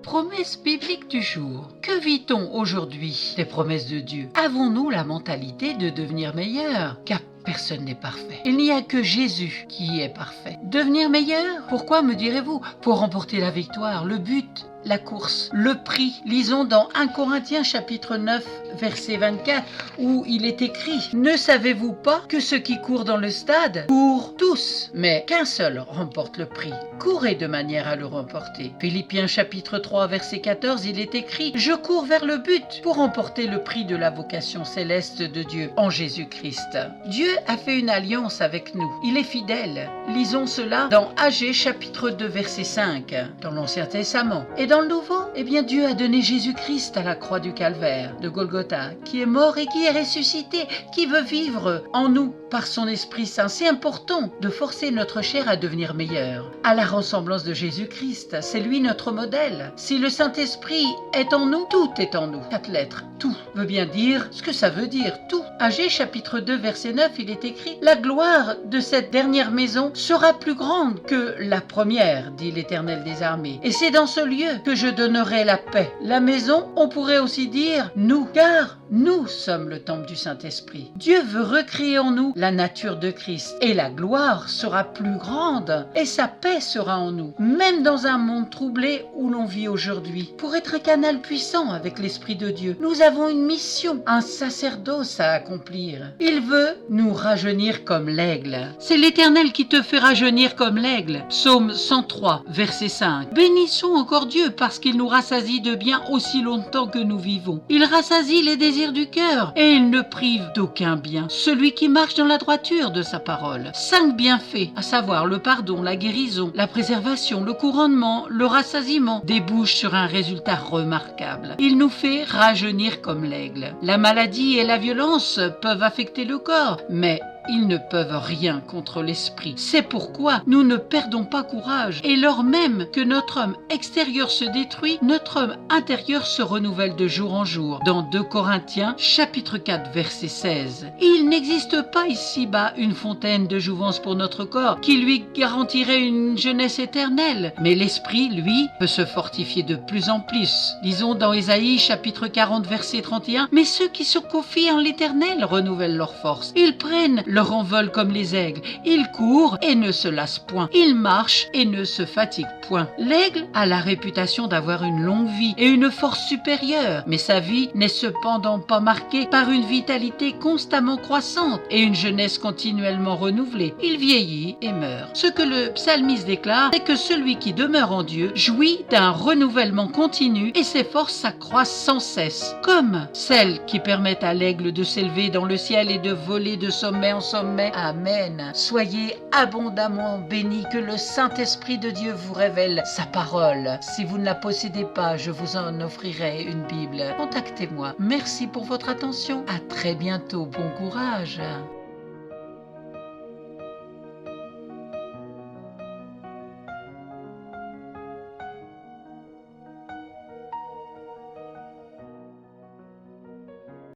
Promesse biblique du jour. Que vit-on aujourd'hui des promesses de Dieu? Avons-nous la mentalité de devenir meilleurs? Car personne n'est parfait. Il n'y a que Jésus qui est parfait. Devenir meilleur? Pourquoi, me direz-vous? Pour remporter la victoire, le but, la course, le prix. Lisons dans 1 Corinthiens chapitre 9, verset 24, où il est écrit: Ne savez-vous pas que ceux qui courent dans le stade courent tous, mais qu'un seul remporte le prix? Courez de manière à le remporter. Philippiens chapitre 3, verset 14, il est écrit: Je cours vers le but pour remporter le prix de la vocation céleste de Dieu en Jésus-Christ. Dieu a fait une alliance avec nous. Il est fidèle. Lisons cela dans Agée chapitre 2, verset 5, dans l'Ancien Testament. Et dans le Nouveau, Dieu a donné Jésus-Christ à la croix du Calvaire, de Golgotha, qui est mort et qui est ressuscité, qui veut vivre en nous par son Esprit Saint. C'est important de forcer notre chair à devenir meilleure, à la ressemblance de Jésus-Christ. C'est lui notre modèle. Si le Saint-Esprit est en nous, tout est en nous. 4 lettres, tout veut bien dire ce que ça veut dire, tout. Agée chapitre 2, verset 9, il est écrit: La gloire de cette dernière maison sera plus grande que la première, dit l'Éternel des armées. Et c'est dans ce lieu que je donnerai la paix. La maison, on pourrait aussi dire nous, car nous sommes le temple du Saint-Esprit. Dieu veut recréer en nous la nature de Christ, et la gloire sera plus grande, et sa paix sera en nous, même dans un monde troublé où l'on vit aujourd'hui. Pour être un canal puissant avec l'Esprit de Dieu, nous avons une mission, un sacerdoce à accomplir. Il veut nous rajeunir comme l'aigle. C'est l'Éternel qui te fait rajeunir comme l'aigle. Psaume 103, verset 5. Bénissons encore Dieu parce qu'il nous rassasie de bien aussi longtemps que nous vivons. Il rassasie les désirs du cœur et il ne prive d'aucun bien celui qui marche dans la droiture de sa parole. 5 bienfaits, à savoir le pardon, la guérison, la préservation, le couronnement, le rassasiement, débouchent sur un résultat remarquable. Il nous fait rajeunir comme l'aigle. La maladie et la violence peuvent affecter le corps, mais ils ne peuvent rien contre l'esprit. C'est pourquoi nous ne perdons pas courage. Et lors même que notre homme extérieur se détruit, notre homme intérieur se renouvelle de jour en jour. Dans 2 Corinthiens, chapitre 4, verset 16. Il n'existe pas ici-bas une fontaine de jouvence pour notre corps qui lui garantirait une jeunesse éternelle. Mais l'esprit, lui, peut se fortifier de plus en plus. Lisons dans Ésaïe, chapitre 40, verset 31. Mais ceux qui se confient en l'Éternel renouvellent leur force. Ils prennent leur envol comme les aigles. Ils courent et ne se lassent point. Ils marchent et ne se fatiguent point. L'aigle a la réputation d'avoir une longue vie et une force supérieure, mais sa vie n'est cependant pas marquée par une vitalité constamment croissante et une jeunesse continuellement renouvelée. Il vieillit et meurt. Ce que le psalmiste déclare, c'est que celui qui demeure en Dieu jouit d'un renouvellement continu et ses forces s'accroissent sans cesse, comme celles qui permettent à l'aigle de s'élever dans le ciel et de voler de sommet en sommet. Amen. Soyez abondamment bénis, que le Saint-Esprit de Dieu vous révèle sa parole. Si vous ne la possédez pas, je vous en offrirai une Bible. Contactez-moi. Merci pour votre attention. À très bientôt. Bon courage.